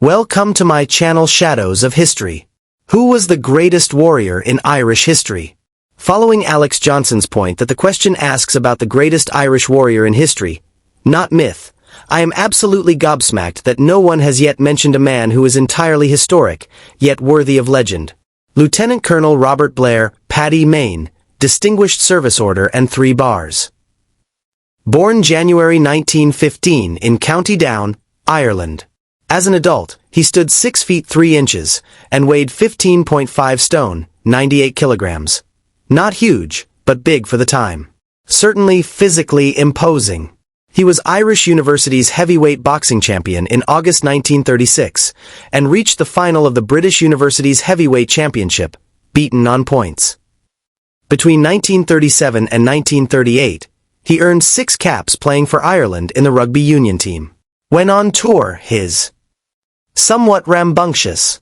Welcome to my channel Shadows of History. Who was the greatest warrior in Irish history? Following Alex Johnson's point that the question asks about the greatest Irish warrior in history, not myth, I am absolutely gobsmacked that no one has yet mentioned a man who is entirely historic, yet worthy of legend. Lieutenant Colonel Robert Blair Paddy Mayne, Distinguished Service Order and 3 Bars. Born January 1915 in County Down, Ireland. As an adult, he stood 6 feet 3 inches, and weighed 15.5 stone, 98 kilograms. Not huge, but big for the time. Certainly physically imposing. He was Irish University's heavyweight boxing champion in August 1936, and reached the final of the British University's heavyweight championship, beaten on points. Between 1937 and 1938, he earned 6 caps playing for Ireland in the rugby union team. When on tour, his somewhat rambunctious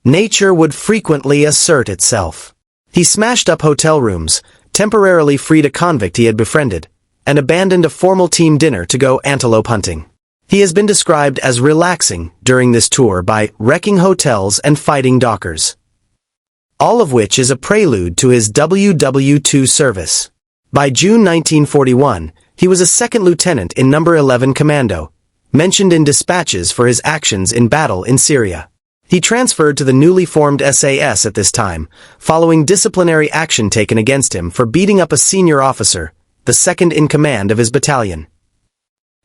nature would frequently assert itself. He smashed up hotel rooms, temporarily freed a convict he had befriended, and abandoned a formal team dinner to go antelope hunting. He has been described as relaxing during this tour by wrecking hotels and fighting dockers. All of which is a prelude to his WW2 service. By June 1941, he was a second lieutenant in No. 11 Commando, mentioned in dispatches for his actions in battle in Syria. He transferred to the newly formed SAS at this time, following disciplinary action taken against him for beating up a senior officer, the second in command of his battalion.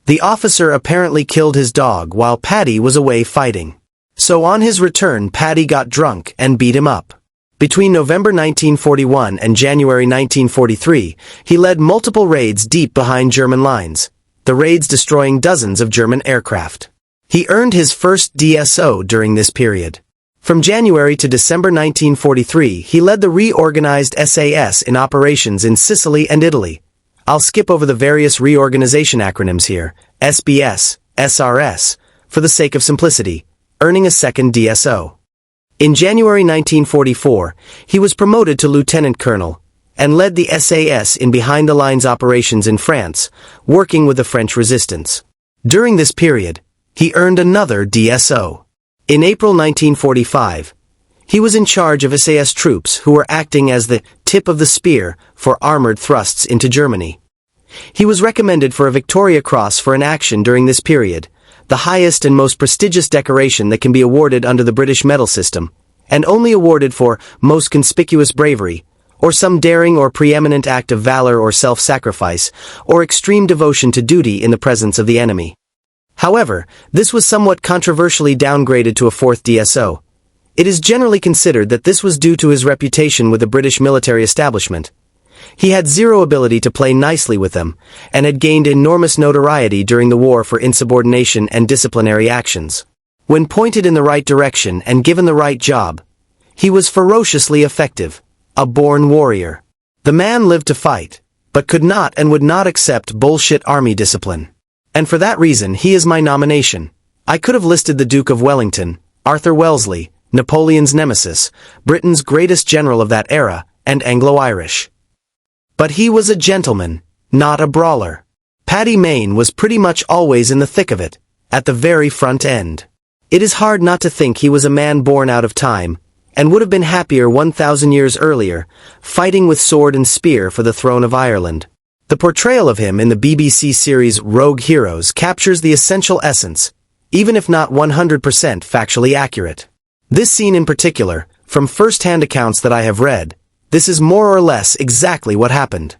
The officer apparently killed his dog while Paddy was away fighting. So on his return, Paddy got drunk and beat him up. Between November 1941 and January 1943, he led multiple raids deep behind German lines, the raids destroying dozens of German aircraft. He earned his first DSO during this period. From January to December 1943, he led the reorganized SAS in operations in Sicily and Italy. I'll skip over the various reorganization acronyms here, SBS, SRS, for the sake of simplicity, earning a second DSO. In January 1944, he was promoted to lieutenant colonel, and led the SAS in behind-the-lines operations in France, working with the French resistance. During this period, he earned another DSO. In April 1945, he was in charge of SAS troops who were acting as the tip of the spear for armored thrusts into Germany. He was recommended for a Victoria Cross for an action during this period, the highest and most prestigious decoration that can be awarded under the British medal system, and only awarded for most conspicuous bravery, or some daring or preeminent act of valor or self-sacrifice, or extreme devotion to duty in the presence of the enemy. However, this was somewhat controversially downgraded to a 4th DSO. It is generally considered that this was due to his reputation with the British military establishment. He had zero ability to play nicely with them, and had gained enormous notoriety during the war for insubordination and disciplinary actions. When pointed in the right direction and given the right job, he was ferociously effective. A born warrior. The man lived to fight, but could not and would not accept bullshit army discipline. And for that reason he is my nomination. I could have listed the Duke of Wellington, Arthur Wellesley, Napoleon's nemesis, Britain's greatest general of that era, and Anglo-Irish. But he was a gentleman, not a brawler. Paddy Mayne was pretty much always in the thick of it, at the very front end. It is hard not to think he was a man born out of time, and would have been happier 1,000 years earlier, fighting with sword and spear for the throne of Ireland. The portrayal of him in the BBC series Rogue Heroes captures the essential essence, even if not 100% factually accurate. This scene in particular, from first-hand accounts that I have read, this is more or less exactly what happened.